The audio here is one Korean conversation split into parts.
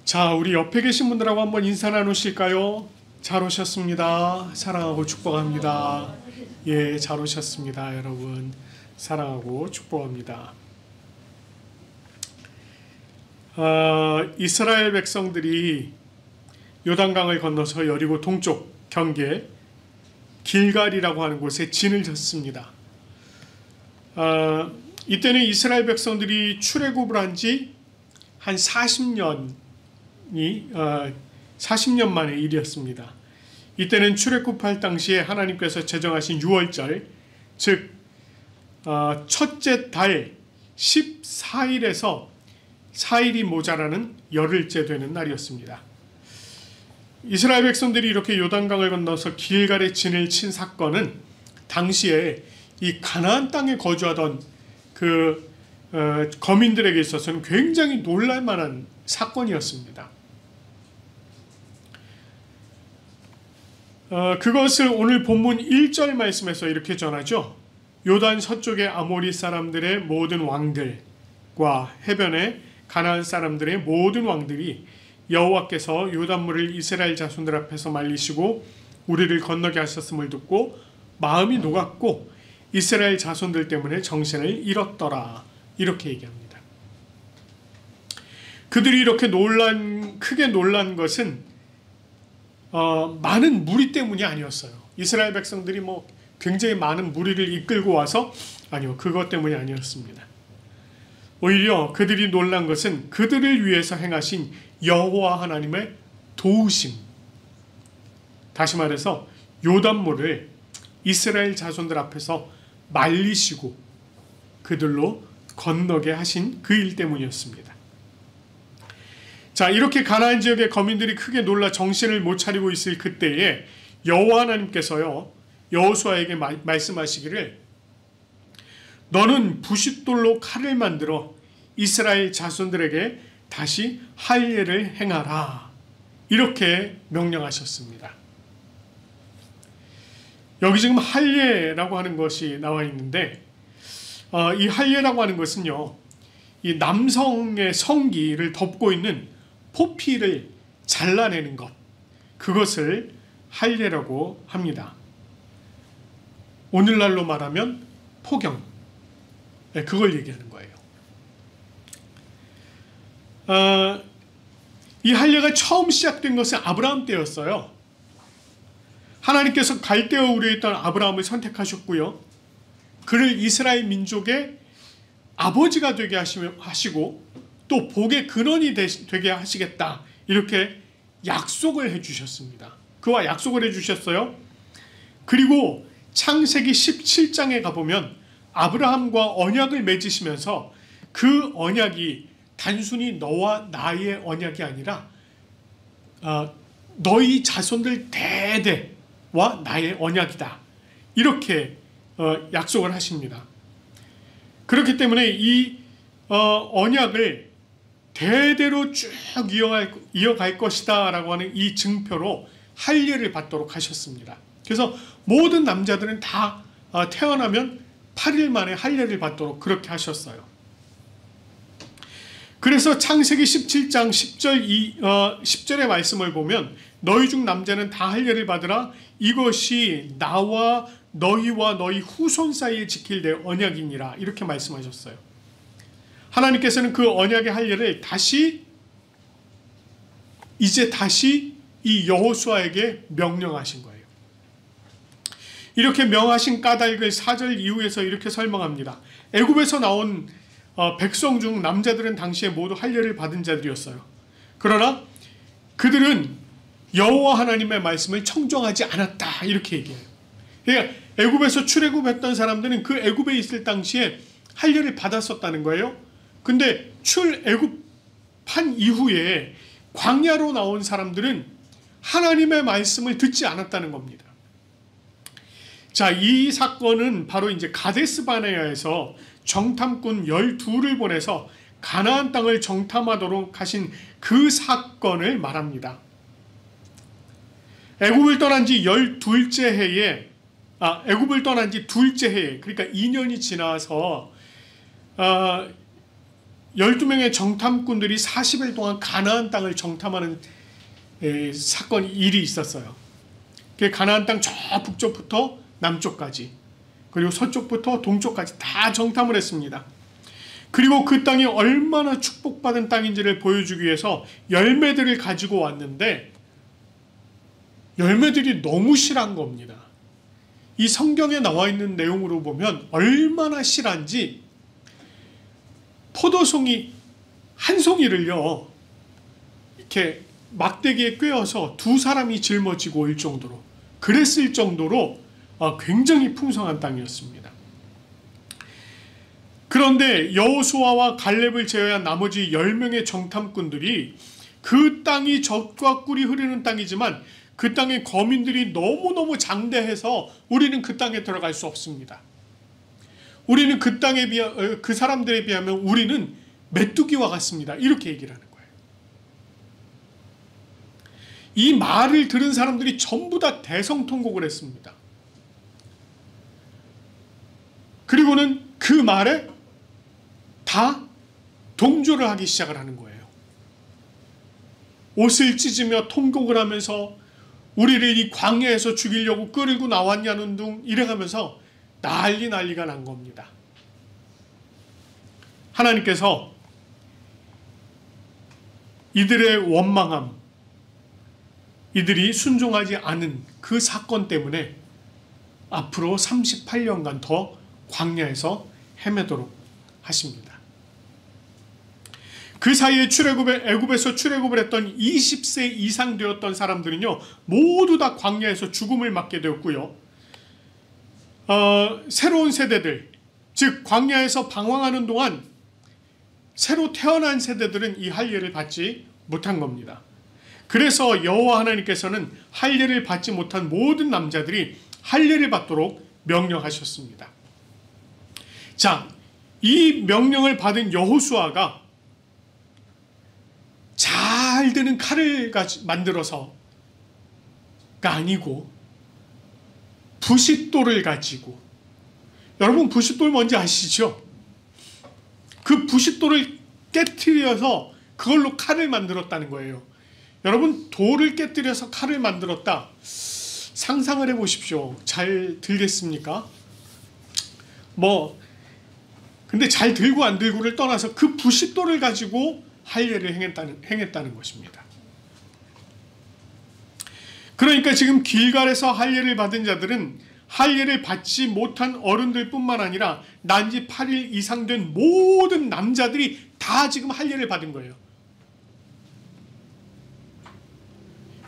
자, 우리 옆에 계신 분들하고 한번 인사 나누실까요? 잘 오셨습니다. 사랑하고 축복합니다. 예, 잘 오셨습니다. 여러분, 사랑하고 축복합니다. 이스라엘 백성들이 요단강을 건너서 여리고 동쪽 경계 길갈이라고 하는 곳에 진을 쳤습니다. 이때는 이스라엘 백성들이 출애굽을 한 지 한 40년 만의 일이었습니다. 이때는 출애굽할 당시에 하나님께서 제정하신 유월절, 즉 첫째 달 14일에서 4일이 모자라는 열흘째 되는 날이었습니다. 이스라엘 백성들이 이렇게 요단강을 건너서 길갈에 진을 친 사건은 당시에 이 가나안 땅에 거주하던 그 거민들에게 있어서는 굉장히 놀랄만한 사건이었습니다. 그것을 오늘 본문 1절 말씀에서 이렇게 전하죠. 요단 서쪽의 아모리 사람들의 모든 왕들과 해변의 가나안 사람들의 모든 왕들이 여호와께서 요단물을 이스라엘 자손들 앞에서 말리시고 우리를 건너게 하셨음을 듣고 마음이 녹았고 이스라엘 자손들 때문에 정신을 잃었더라. 이렇게 얘기합니다. 그들이 이렇게 크게 놀란 것은 많은 무리 때문이 아니었어요. 이스라엘 백성들이 굉장히 많은 무리를 이끌고 와서 아니요, 그것 때문이 아니었습니다. 오히려 그들이 놀란 것은 그들을 위해서 행하신 여호와 하나님의 도우심. 다시 말해서 요단물을 이스라엘 자손들 앞에서 말리시고 그들로 건너게 하신 그 일 때문이었습니다. 자, 이렇게 가나안 지역의 거민들이 크게 놀라 정신을 못 차리고 있을 그때에 여호와 하나님께서요 여호수아에게 말씀하시기를 너는 부싯돌로 칼을 만들어 이스라엘 자손들에게 다시 할례를 행하라. 이렇게 명령하셨습니다. 여기 지금 할례라고 하는 것이 나와 있는데 이 할례라고 하는 것은요 이 남성의 성기를 덮고 있는 포피를 잘라내는 것, 그것을 할례라고 합니다. 오늘날로 말하면 포경, 그걸 얘기하는 거예요. 이 할례가 처음 시작된 것은 아브라함 때였어요. 하나님께서 갈대아 우르에 있던 아브라함을 선택하셨고요. 그를 이스라엘 민족의 아버지가 되게 하시고 또 복의 근원이 되게 하시겠다. 이렇게 약속을 해주셨습니다. 그와 약속을 해주셨어요. 그리고 창세기 17장에 가보면 아브라함과 언약을 맺으시면서 그 언약이 단순히 너와 나의 언약이 아니라 너희 자손들 대대와 나의 언약이다. 이렇게 약속을 하십니다. 그렇기 때문에 이 언약을 대대로 쭉 이어갈 것이다 라고 하는 이 증표로 할례를 받도록 하셨습니다. 그래서 모든 남자들은 다 태어나면 8일 만에 할례를 받도록 그렇게 하셨어요. 그래서 창세기 17장 10절의 말씀을 보면 너희 중 남자는 다 할례를 받으라. 이것이 나와 너희와 너희 후손 사이에 지킬 내 언약이니라. 이렇게 말씀하셨어요. 하나님께서는 그 언약의 할례를 이제 다시 이 여호수아에게 명령하신 거예요. 이렇게 명하신 까닭을 4절 이후에서 이렇게 설명합니다. 애굽에서 나온 백성 중 남자들은 당시에 모두 할례를 받은 자들이었어요. 그러나 그들은 여호와 하나님의 말씀을 청종하지 않았다. 이렇게 얘기해요. 그러니까 애굽에서 출애굽했던 사람들은 그 애굽에 있을 당시에 할례를 받았었다는 거예요. 근데 출애굽한 이후에 광야로 나온 사람들은 하나님의 말씀을 듣지 않았다는 겁니다. 자, 이 사건은 바로 이제 가데스 바네아에서 정탐꾼 12를 보내서 가나안 땅을 정탐하도록 하신 그 사건을 말합니다. 애굽을 떠난 지 12째 해에 애굽을 떠난 지 둘째 해에, 그러니까 2년이 지나서 12명의 정탐꾼들이 40일 동안 가나안 땅을 정탐하는 일이 있었어요. 가나안 땅 저 북쪽부터 남쪽까지, 그리고 서쪽부터 동쪽까지 다 정탐을 했습니다. 그리고 그 땅이 얼마나 축복받은 땅인지를 보여주기 위해서 열매들을 가지고 왔는데 열매들이 너무 실한 겁니다. 이 성경에 나와 있는 내용으로 보면 얼마나 실한지, 포도송이 한 송이를요 이렇게 막대기에 꿰어서 두 사람이 짊어지고 올 정도로, 그랬을 정도로 굉장히 풍성한 땅이었습니다. 그런데 여호수아와 갈렙을 제외한 나머지 10명의 정탐꾼들이 그 땅이 젖과 꿀이 흐르는 땅이지만 그 땅의 거민들이 너무너무 장대해서 우리는 그 땅에 들어갈 수 없습니다. 우리는 그 사람들에 비하면 우리는 메뚜기와 같습니다. 이렇게 얘기를 하는 거예요. 이 말을 들은 사람들이 전부 다 대성통곡을 했습니다. 그리고는 그 말에 다 동조를 하기 시작을 하는 거예요. 옷을 찢으며 통곡을 하면서 우리를 이 광야에서 죽이려고 끌고 나왔냐는 둥 이래가면서 난리가 난 겁니다. 하나님께서 이들의 원망함, 이들이 순종하지 않은 그 사건 때문에 앞으로 38년간 더 광야에서 헤매도록 하십니다. 그 사이에 애굽에서 출애굽을 했던 20세 이상 되었던 사람들은요 모두 다 광야에서 죽음을 맞게 되었고요. 새로운 세대들, 즉 광야에서 방황하는 동안 새로 태어난 세대들은 이 할례를 받지 못한 겁니다. 그래서 여호와 하나님께서는 할례를 받지 못한 모든 남자들이 할례를 받도록 명령하셨습니다. 자, 이 명령을 받은 여호수아가 잘 드는 칼을 만들어서가 아니고 부싯돌을 가지고, 여러분 부싯돌 뭔지 아시죠? 그 부싯돌을 깨트려서 그걸로 칼을 만들었다는 거예요. 여러분 돌을 깨트려서 칼을 만들었다, 상상을 해보십시오. 잘 들겠습니까? 근데 잘 들고 안 들고를 떠나서 그 부싯돌을 가지고 할례를 행했다는 것입니다. 그러니까 지금 길갈에서 할례를 받은 자들은 할례를 받지 못한 어른들 뿐만 아니라 난지 8일 이상 된 모든 남자들이 다 지금 할례를 받은 거예요.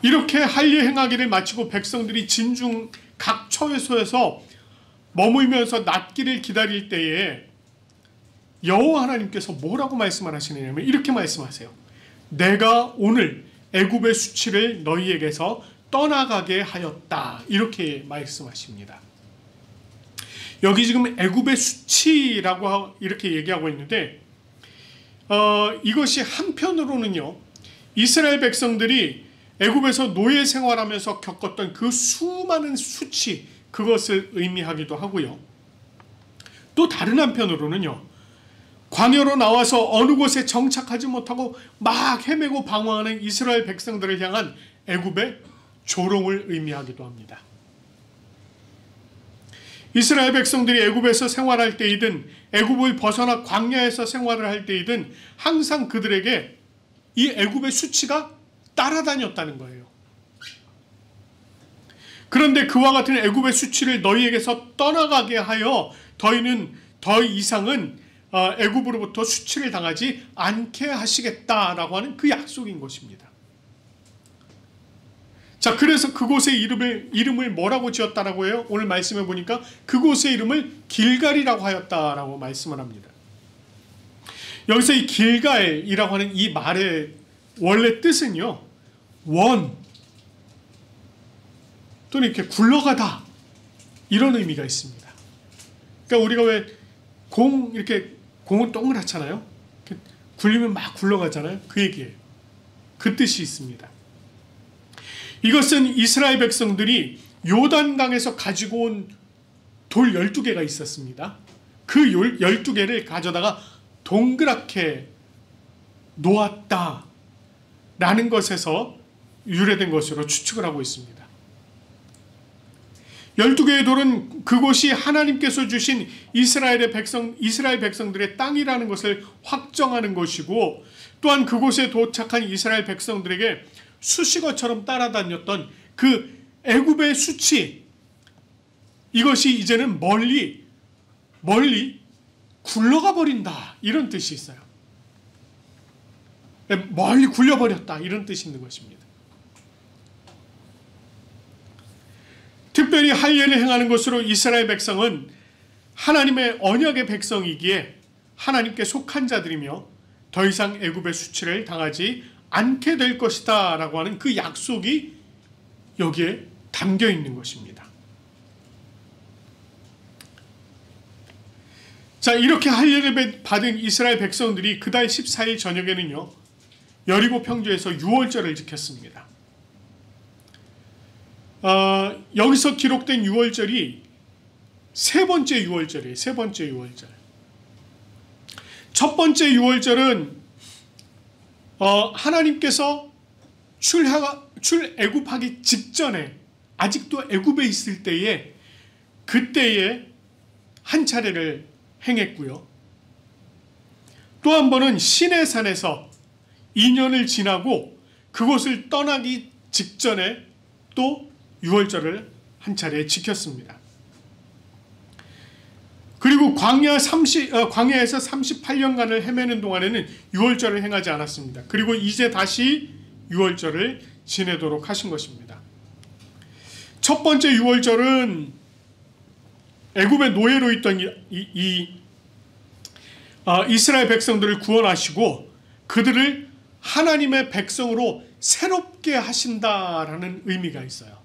이렇게 할례 행하기를 마치고 백성들이 진중 각 처소에서 머물면서 낫기를 기다릴 때에 여호와 하나님께서 뭐라고 말씀을 하시느냐면 이렇게 말씀하세요. 내가 오늘 애굽의 수치를 너희에게서 떠나가게 하였다, 이렇게 말씀하십니다. 여기 지금 애굽의 수치라고 이렇게 얘기하고 있는데 이것이 한편으로는요 이스라엘 백성들이 애굽에서 노예 생활하면서 겪었던 그 수많은 수치, 그것을 의미하기도 하고요. 또 다른 한편으로는요 광야로 나와서 어느 곳에 정착하지 못하고 막 헤매고 방황하는 이스라엘 백성들을 향한 애굽의 조롱을 의미하기도 합니다. 이스라엘 백성들이 애굽에서 생활할 때이든 애굽을 벗어나 광야에서 생활을 할 때이든 항상 그들에게 이 애굽의 수치가 따라다녔다는 거예요. 그런데 그와 같은 애굽의 수치를 너희에게서 떠나가게 하여 더 이상은 애굽으로부터 수치를 당하지 않게 하시겠다라고 하는 그 약속인 것입니다. 자, 그래서 그곳의 이름을 뭐라고 지었다라고 해요? 오늘 말씀해 보니까 그곳의 이름을 길갈이라고 하였다라고 말씀을 합니다. 여기서 이 길갈이라고 하는 이 말의 원래 뜻은요 원 또는 이렇게 굴러가다, 이런 의미가 있습니다. 그러니까 우리가 왜 공은 동그랗잖아요. 굴리면 막 굴러가잖아요. 그 얘기예요. 그 뜻이 있습니다. 이것은 이스라엘 백성들이 요단강에서 가지고 온 돌 12개가 있었습니다. 그 12개를 가져다가 동그랗게 놓았다라는 것에서 유래된 것으로 추측을 하고 있습니다. 12개의 돌은 그곳이 하나님께서 주신 이스라엘 백성들의 땅이라는 것을 확정하는 것이고, 또한 그곳에 도착한 이스라엘 백성들에게 수식어처럼 따라다녔던 그 애굽의 수치, 이것이 이제는 멀리 굴러가 버린다, 이런 뜻이 있어요. 멀리 굴려버렸다, 이런 뜻이 있는 것입니다. 특별히 할례를 행하는 것으로 이스라엘 백성은 하나님의 언약의 백성이기에 하나님께 속한 자들이며 더 이상 애굽의 수치를 당하지 않게 될 것이다 라고 하는 그 약속이 여기에 담겨 있는 것입니다. 자, 이렇게 할례를 받은 이스라엘 백성들이 그달 14일 저녁에는요, 여리고 평지에서 유월절을 지켰습니다. 여기서 기록된 유월절이 세 번째 유월절이에요. 세 번째 유월절. 첫 번째 유월절은 하나님께서 출애굽하기 직전에, 아직도 애굽에 있을 때에, 그때에 한 차례를 행했고요. 또 한 번은 시내산에서 2년을 지나고 그곳을 떠나기 직전에 또 유월절을 한 차례 지켰습니다. 그리고 광야에서 38년간을 헤매는 동안에는 유월절을 행하지 않았습니다. 그리고 이제 다시 유월절을 지내도록 하신 것입니다. 첫 번째 유월절은 애굽의 노예로 있던 이스라엘 백성들을 구원하시고 그들을 하나님의 백성으로 새롭게 하신다라는 의미가 있어요.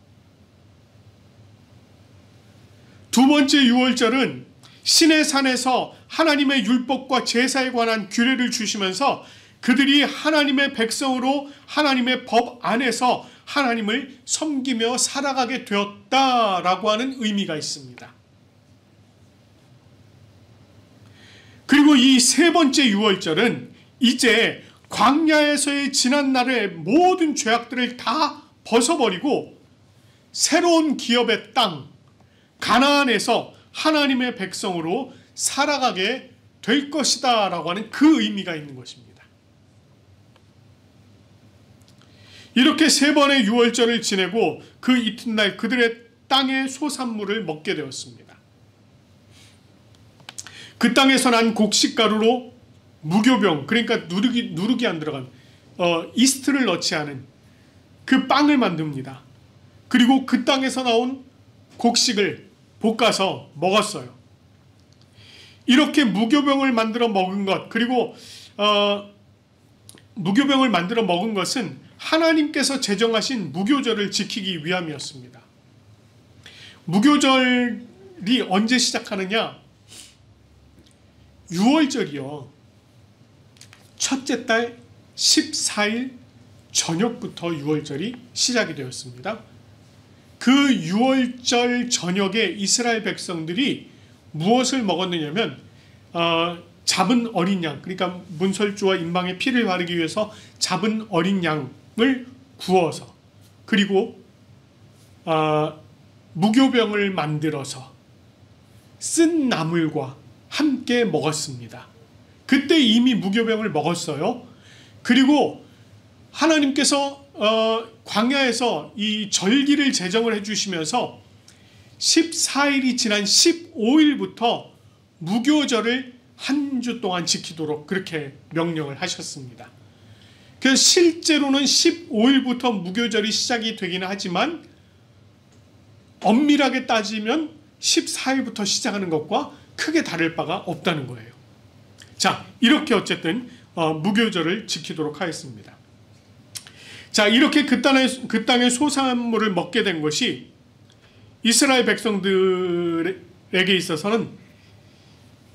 두 번째 유월절은 시내산에서 하나님의 율법과 제사에 관한 규례를 주시면서 그들이 하나님의 백성으로 하나님의 법 안에서 하나님을 섬기며 살아가게 되었다라고 하는 의미가 있습니다. 그리고 이 세 번째 유월절은 이제 광야에서의 지난 날의 모든 죄악들을 다 벗어버리고 새로운 기업의 땅, 가나안에서 하나님의 백성으로 살아가게 될 것이다 라고 하는 그 의미가 있는 것입니다. 이렇게 세 번의 유월절을 지내고 그 이튿날 그들의 땅의 소산물을 먹게 되었습니다. 그 땅에서 난 곡식가루로 무교병, 그러니까 누룩이 안 들어간 이스트를 넣지 않은 그 빵을 만듭니다. 그리고 그 땅에서 나온 곡식을 볶아서 먹었어요. 이렇게 무교병을 만들어 먹은 것, 그리고 무교병을 만들어 먹은 것은 하나님께서 제정하신 무교절을 지키기 위함이었습니다. 무교절이 언제 시작하느냐? 유월절이요. 첫째 달 14일 저녁부터 유월절이 시작이 되었습니다. 그 유월절 저녁에 이스라엘 백성들이 무엇을 먹었느냐면 잡은 어린 양, 그러니까 문설주와 인방의 피를 바르기 위해서 잡은 어린 양을 구워서, 그리고 무교병을 만들어서 쓴 나물과 함께 먹었습니다. 그때 이미 무교병을 먹었어요. 그리고 하나님께서 광야에서 이 절기를 제정을 해주시면서 14일이 지난 15일부터 무교절을 한 주 동안 지키도록 그렇게 명령을 하셨습니다. 그래서 실제로는 15일부터 무교절이 시작이 되기는 하지만 엄밀하게 따지면 14일부터 시작하는 것과 크게 다를 바가 없다는 거예요. 자, 이렇게 어쨌든 무교절을 지키도록 하였습니다. 자, 이렇게 그 땅의 소산물을 먹게 된 것이 이스라엘 백성들에게 있어서는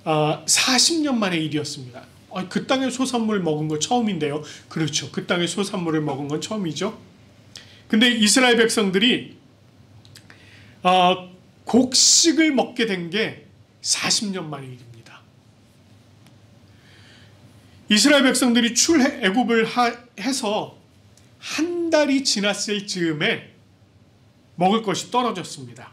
40년 만의 일이었습니다. 그 땅의 소산물 먹은 거 처음인데요. 그렇죠. 그 땅의 소산물을 먹은 건 처음이죠. 근데 이스라엘 백성들이 곡식을 먹게 된 게 40년 만의 일입니다. 이스라엘 백성들이 애굽을 해서 한 달이 지났을 즈음에 먹을 것이 떨어졌습니다.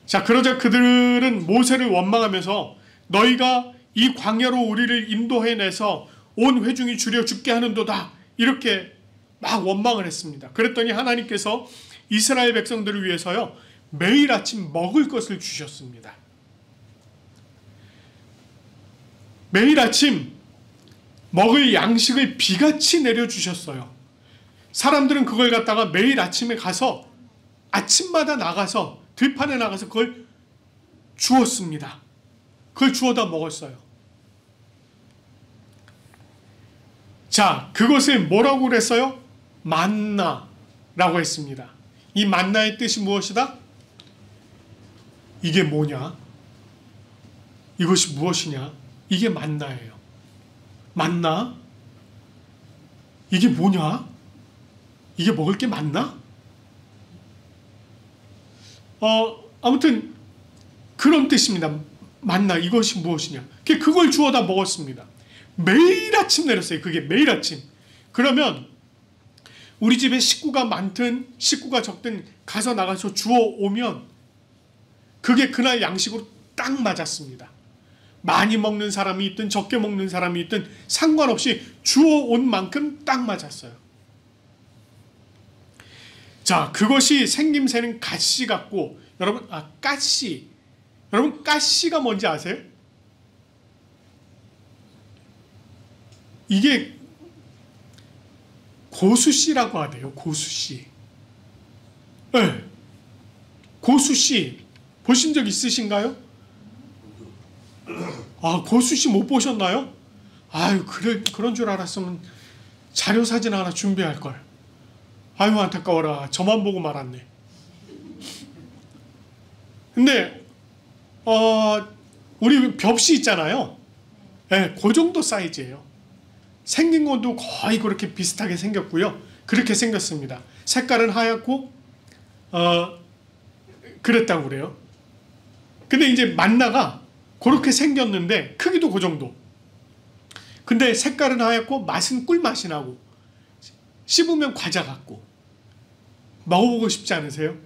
자, 그러자 그들은 모세를 원망하면서 너희가 이 광야로 우리를 인도해내서 온 회중이 줄여 죽게 하는도다, 이렇게 막 원망을 했습니다. 그랬더니 하나님께서 이스라엘 백성들을 위해서요, 매일 아침 먹을 것을 주셨습니다. 매일 아침 먹을 양식을 비같이 내려주셨어요. 사람들은 그걸 갖다가 매일 아침에 가서 아침마다 나가서 들판에 나가서 그걸 주었습니다. 그걸 주워다 먹었어요. 자, 그것을 뭐라고 그랬어요? 만나라고 했습니다. 이 만나의 뜻이 무엇이다? 이게 뭐냐? 이것이 무엇이냐? 이게 만나예요. 만나? 이게 뭐냐? 이게 먹을 게 맞나? 아무튼 그런 뜻입니다. 만나, 이것이 무엇이냐? 그걸 주워다 먹었습니다. 매일 아침 내렸어요. 그게 매일 아침. 그러면 우리 집에 식구가 많든 식구가 적든 가서 나가서 주워 오면 그게 그날 양식으로 딱 맞았습니다. 많이 먹는 사람이 있든 적게 먹는 사람이 있든 상관없이 주워온 만큼 딱 맞았어요. 자, 그것이 생김새는 갓씨 같고, 여러분, 까씨. 여러분, 까씨가 뭔지 아세요? 이게 고수씨라고 하대요. 고수씨. 네. 고수씨 보신 적 있으신가요? 고수씨 못 보셨나요? 아유, 그런 줄 알았으면 자료 사진 하나 준비할 걸. 아유, 안타까워라. 저만 보고 말았네. 근데 우리 벽시 있잖아요. 네, 그 정도 사이즈예요. 생긴 것도 거의 그렇게 비슷하게 생겼고요. 그렇게 생겼습니다. 색깔은 하얗고 그랬다고 그래요. 근데 이제 만나가 그렇게 생겼는데 크기도 그 정도. 근데 색깔은 하얗고 맛은 꿀맛이 나고 씹으면 과자 같고. 먹어보고 싶지 않으세요?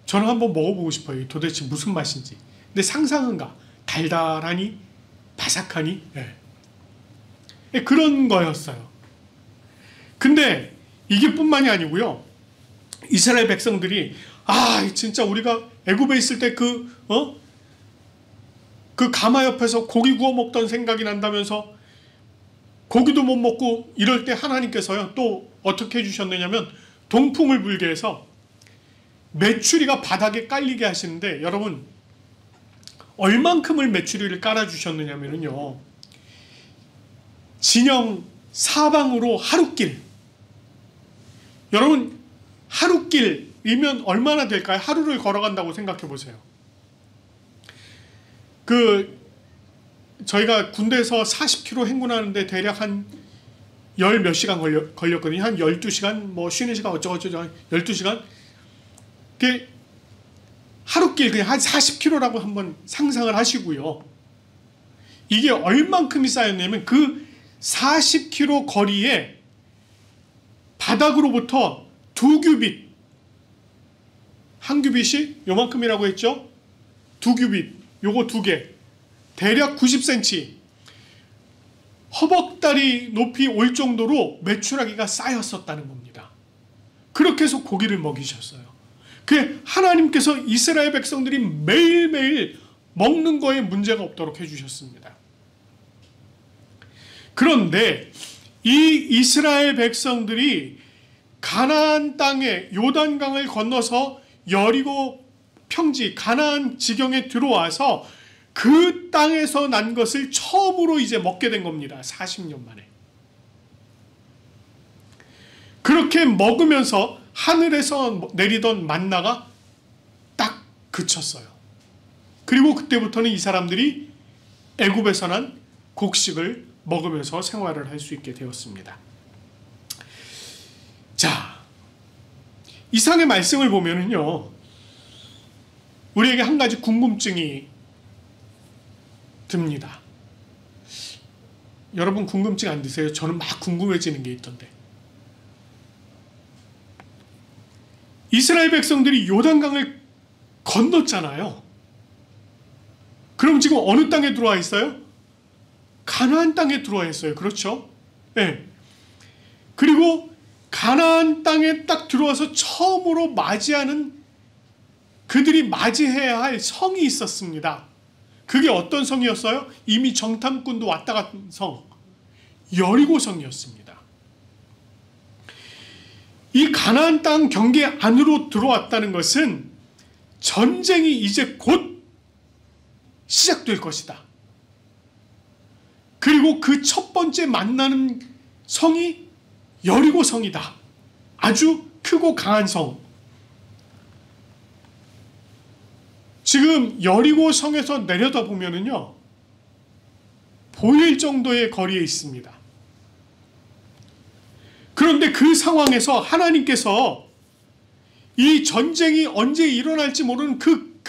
저는 한번 먹어보고 싶어요. 도대체 무슨 맛인지. 근데 상상은 가. 달달하니 바삭하니. 네. 그런 거였어요. 근데 이게 뿐만이 아니고요. 이스라엘 백성들이 진짜 우리가 애굽에 있을 때 그 가마 옆에서 고기 구워 먹던 생각이 난다면서 고기도 못 먹고 이럴 때 하나님께서요, 또 어떻게 해주셨느냐면 동풍을 불게 해서 메추리가 바닥에 깔리게 하시는데, 여러분 얼만큼을 메추리를 깔아주셨느냐면요, 진영 사방으로 하루길. 여러분 하루길이면 얼마나 될까요? 하루를 걸어간다고 생각해 보세요. 저희가 군대에서 40km 행군하는데 대략 한 열 몇 시간 걸렸거든요. 한 12시간, 뭐 쉬는 시간 어쩌고저쩌고 12시간. 하루길 그냥 한 40km라고 한번 상상을 하시고요. 이게 얼만큼이 쌓였냐면 그 40km 거리에 바닥으로부터 2규빗, 한 규빗이 요만큼이라고 했죠? 2규빗, 요거 2개, 대략 90cm, 허벅다리 높이 올 정도로 메추라기가 쌓였었다는 겁니다. 그렇게 해서 고기를 먹이셨어요. 하나님께서 이스라엘 백성들이 매일매일 먹는 거에 문제가 없도록 해주셨습니다. 그런데 이 이스라엘 백성들이 가나안 땅에 요단강을 건너서 여리고 평지 가나안 지경에 들어와서 그 땅에서 난 것을 처음으로 이제 먹게 된 겁니다. 40년 만에. 그렇게 먹으면서 하늘에서 내리던 만나가 딱 그쳤어요. 그리고 그때부터는 이 사람들이 애굽에서 난 곡식을 먹으면서 생활을 할 수 있게 되었습니다. 자, 이상의 말씀을 보면은요, 우리에게 한 가지 궁금증이 듭니다. 여러분 궁금증 안 드세요? 저는 막 궁금해지는 게 있던데. 이스라엘 백성들이 요단강을 건넜잖아요. 그럼 지금 어느 땅에 들어와 있어요? 가나안 땅에 들어와 있어요. 그렇죠? 네. 그리고 가나안 땅에 딱 들어와서 처음으로 맞이하는, 그들이 맞이해야 할 성이 있었습니다. 그게 어떤 성이었어요? 이미 정탐꾼도 왔다 갔던 성, 여리고성이었습니다. 이 가나안 땅 경계 안으로 들어왔다는 것은 전쟁이 이제 곧 시작될 것이다. 그리고 그 첫 번째 만나는 성이 여리고성이다. 아주 크고 강한 성. 지금 여리고성에서 내려다보면은요, 보일 정도의 거리에 있습니다. 그런데 그 상황에서 하나님께서 이 전쟁이 언제 일어날지 모르는 그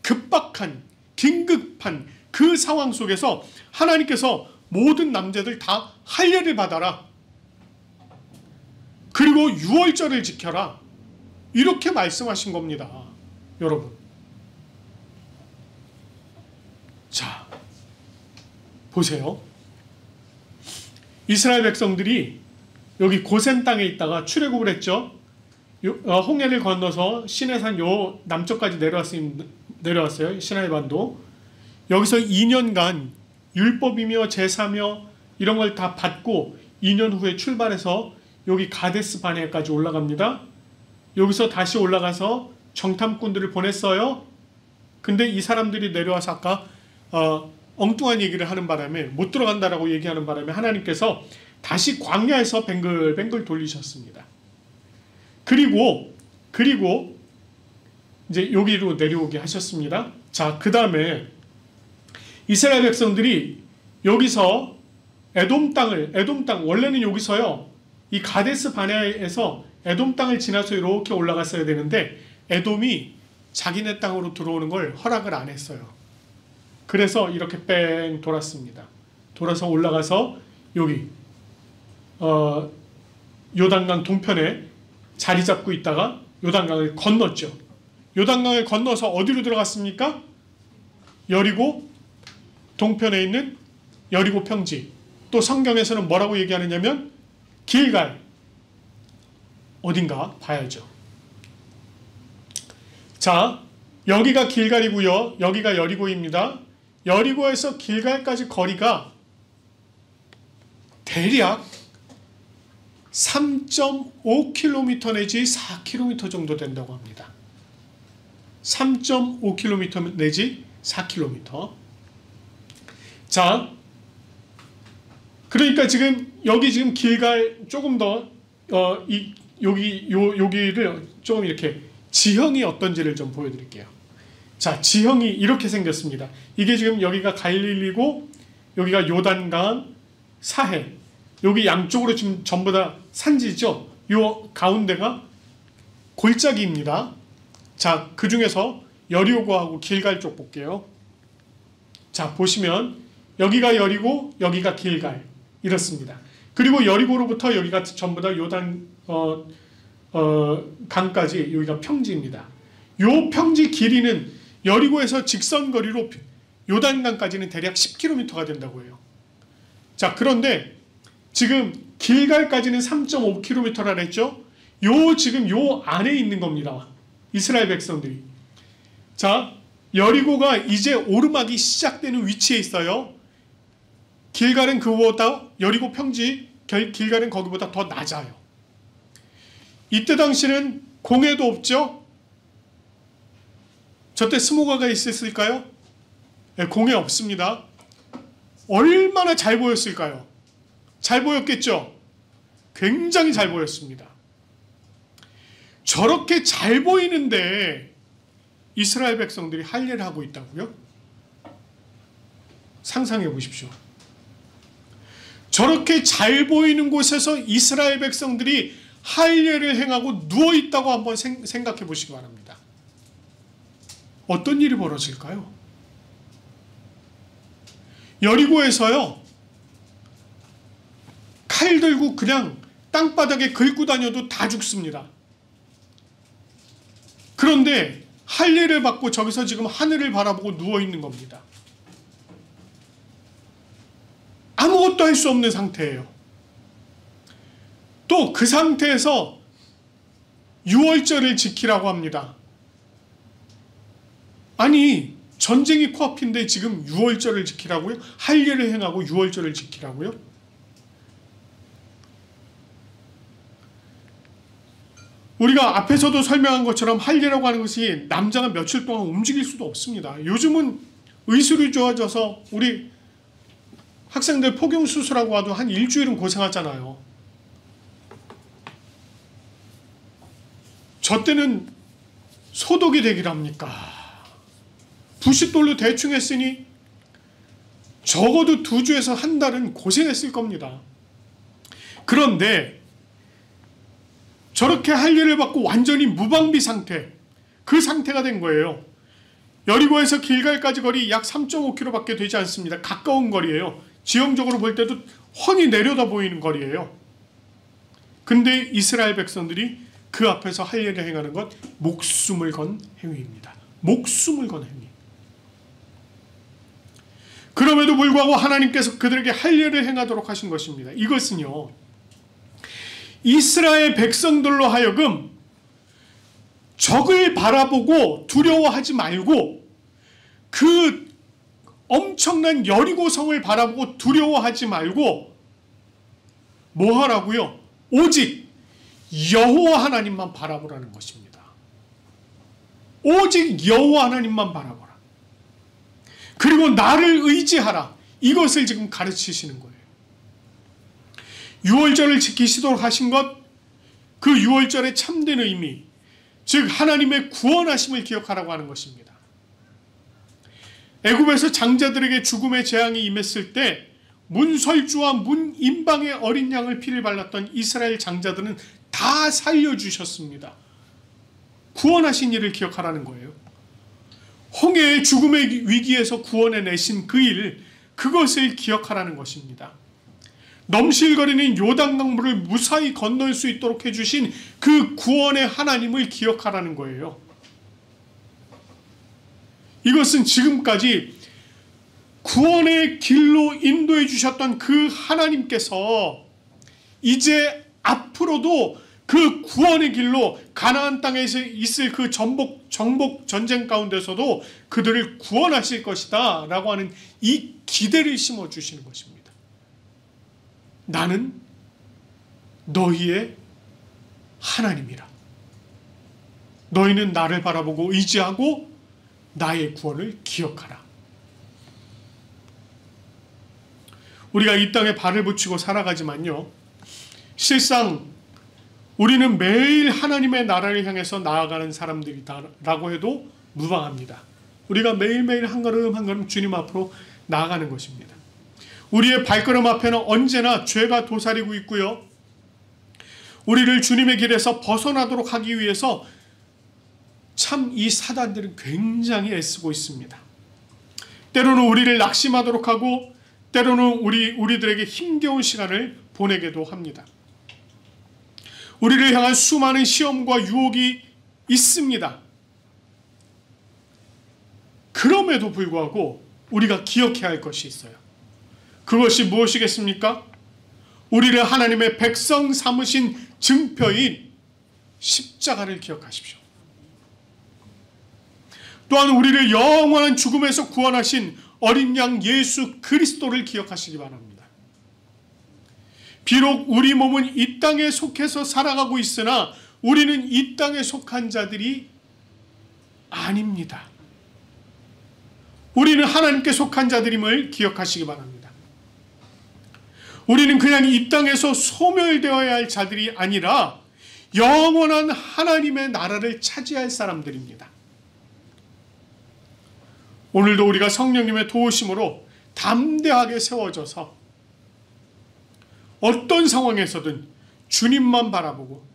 급박한, 긴급한 그 상황 속에서 하나님께서 모든 남자들 다 할례를 받아라. 그리고 유월절을 지켜라. 이렇게 말씀하신 겁니다. 여러분. 자, 보세요. 이스라엘 백성들이 여기 고센 땅에 있다가 출애굽을 했죠. 홍해를 건너서 시내산 요 남쪽까지 내려왔어요. 시나이 반도. 여기서 2년간 율법이며 제사며 이런 걸 다 받고 2년 후에 출발해서 여기 가데스 바네아까지 올라갑니다. 여기서 다시 올라가서 정탐꾼들을 보냈어요. 근데 이 사람들이 내려와서 아까 엉뚱한 얘기를 하는 바람에, 못 들어간다라고 얘기하는 바람에 하나님께서 다시 광야에서 뱅글뱅글 돌리셨습니다. 그리고 이제 여기로 내려오게 하셨습니다. 자, 그 다음에 이스라엘 백성들이 여기서 에돔 땅, 원래는 여기서요, 이 가데스 바네아에서 에돔 땅을 지나서 이렇게 올라갔어야 되는데 에돔이 자기네 땅으로 들어오는 걸 허락을 안 했어요. 그래서 이렇게 뺑 돌았습니다. 돌아서 올라가서 여기 요단강 동편에 자리 잡고 있다가 요단강을 건넜죠. 요단강을 건너서 어디로 들어갔습니까? 여리고 동편에 있는 여리고 평지. 또 성경에서는 뭐라고 얘기하느냐면 길갈. 어딘가 봐야죠. 자, 여기가 길갈이고요. 여기가 여리고입니다. 여리고에서 길갈까지 거리가 대략 3.5km 내지 4km 정도 된다고 합니다. 3.5km 내지 4km. 자, 그러니까 지금 여기 지금 길갈 조금 더 여기를 조금 이렇게 지형이 어떤지를 좀 보여드릴게요. 자, 지형이 이렇게 생겼습니다. 이게 지금 여기가 갈릴리고 여기가 요단강, 사해. 여기 양쪽으로 지금 전부 다 산지죠. 요 가운데가 골짜기입니다. 자, 그 중에서 여리고하고 길갈 쪽 볼게요. 자, 보시면 여기가 여리고 여기가 길갈 이렇습니다. 그리고 여리고로부터 여기가 전부 다 요단 강까지 여기가 평지입니다. 요 평지 길이는 여리고에서 직선거리로 요단강까지는 대략 10km가 된다고 해요. 자, 그런데 지금 길갈까지는 3.5km라 그랬죠? 지금 요 안에 있는 겁니다. 이스라엘 백성들이. 자, 여리고가 이제 오르막이 시작되는 위치에 있어요. 길갈은 그보다 여리고 평지, 길갈은 거기보다 더 낮아요. 이때 당시는 공해도 없죠? 저때 스모가가 있었을까요? 네, 공해 없습니다. 얼마나 잘 보였을까요? 잘 보였겠죠? 굉장히 잘 보였습니다. 저렇게 잘 보이는데 이스라엘 백성들이 할례를 하고 있다고요? 상상해 보십시오. 저렇게 잘 보이는 곳에서 이스라엘 백성들이 할례를 행하고 누워있다고 한번 생각해 보시기 바랍니다. 어떤 일이 벌어질까요? 여리고에서요, 칼 들고 그냥 땅바닥에 긁고 다녀도 다 죽습니다. 그런데 할례를 받고 저기서 지금 하늘을 바라보고 누워있는 겁니다. 아무것도 할 수 없는 상태예요. 또 그 상태에서 유월절을 지키라고 합니다. 아니, 전쟁이 코앞인데 지금 유월절을 지키라고요? 할례를 행하고 유월절을 지키라고요? 우리가 앞에서도 설명한 것처럼 할례라고 하는 것이 남자가 며칠 동안 움직일 수도 없습니다. 요즘은 의술이 좋아져서 우리 학생들 포경수술하고 와도 한 일주일은 고생하잖아요. 저 때는 소독이 되길 합니까? 부싯돌로 대충 했으니 적어도 2주에서 한 달은 고생했을 겁니다. 그런데 저렇게 할례를 받고 완전히 무방비 상태, 그 상태가 된 거예요. 여리고에서 길갈까지 거리 약 3.5km밖에 되지 않습니다. 가까운 거리예요. 지형적으로 볼 때도 훤히 내려다 보이는 거리예요. 근데 이스라엘 백성들이 그 앞에서 할례를 행하는 것, 목숨을 건 행위입니다. 목숨을 건 행위. 그럼에도 불구하고 하나님께서 그들에게 할례를 행하도록 하신 것입니다. 이것은요, 이스라엘 백성들로 하여금 적을 바라보고 두려워하지 말고 그 엄청난 여리고성을 바라보고 두려워하지 말고 뭐 하라고요? 오직 여호와 하나님만 바라보라는 것입니다. 오직 여호와 하나님만 바라보라. 그리고 나를 의지하라. 이것을 지금 가르치시는 거예요. 유월절을 지키시도록 하신 것, 그 유월절의 참된 의미, 즉 하나님의 구원하심을 기억하라고 하는 것입니다. 애굽에서 장자들에게 죽음의 재앙이 임했을 때 문설주와 문임방의 어린 양을 피를 발랐던 이스라엘 장자들은 다 살려주셨습니다. 구원하신 일을 기억하라는 거예요. 홍해의 죽음의 위기에서 구원해내신 그 일, 그것을 기억하라는 것입니다. 넘실거리는 요단강물을 무사히 건널 수 있도록 해주신 그 구원의 하나님을 기억하라는 거예요. 이것은 지금까지 구원의 길로 인도해 주셨던 그 하나님께서 이제 앞으로도 그 구원의 길로 가나안 땅에서 있을 그 정복 전쟁 가운데서도 그들을 구원하실 것이다 라고 하는 이 기대를 심어주시는 것입니다. 나는 너희의 하나님이라. 너희는 나를 바라보고 의지하고 나의 구원을 기억하라. 우리가 이 땅에 발을 붙이고 살아가지만요, 실상 우리는 매일 하나님의 나라를 향해서 나아가는 사람들이다라고 해도 무방합니다. 우리가 매일매일 한 걸음 한 걸음 주님 앞으로 나아가는 것입니다. 우리의 발걸음 앞에는 언제나 죄가 도사리고 있고요, 우리를 주님의 길에서 벗어나도록 하기 위해서 참 이 사단들은 굉장히 애쓰고 있습니다. 때로는 우리를 낙심하도록 하고 때로는 우리들에게 힘겨운 시간을 보내기도 합니다. 우리를 향한 수많은 시험과 유혹이 있습니다. 그럼에도 불구하고 우리가 기억해야 할 것이 있어요. 그것이 무엇이겠습니까? 우리를 하나님의 백성 삼으신 증표인 십자가를 기억하십시오. 또한 우리를 영원한 죽음에서 구원하신 어린 양 예수 그리스도를 기억하시기 바랍니다. 비록 우리 몸은 이 땅에 속해서 살아가고 있으나 우리는 이 땅에 속한 자들이 아닙니다. 우리는 하나님께 속한 자들임을 기억하시기 바랍니다. 우리는 그냥 이 땅에서 소멸되어야 할 자들이 아니라 영원한 하나님의 나라를 차지할 사람들입니다. 오늘도 우리가 성령님의 도우심으로 담대하게 세워져서 어떤 상황에서든 주님만 바라보고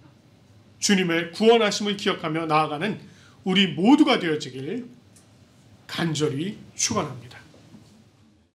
주님의 구원하심을 기억하며 나아가는 우리 모두가 되어지길 간절히 축원합니다.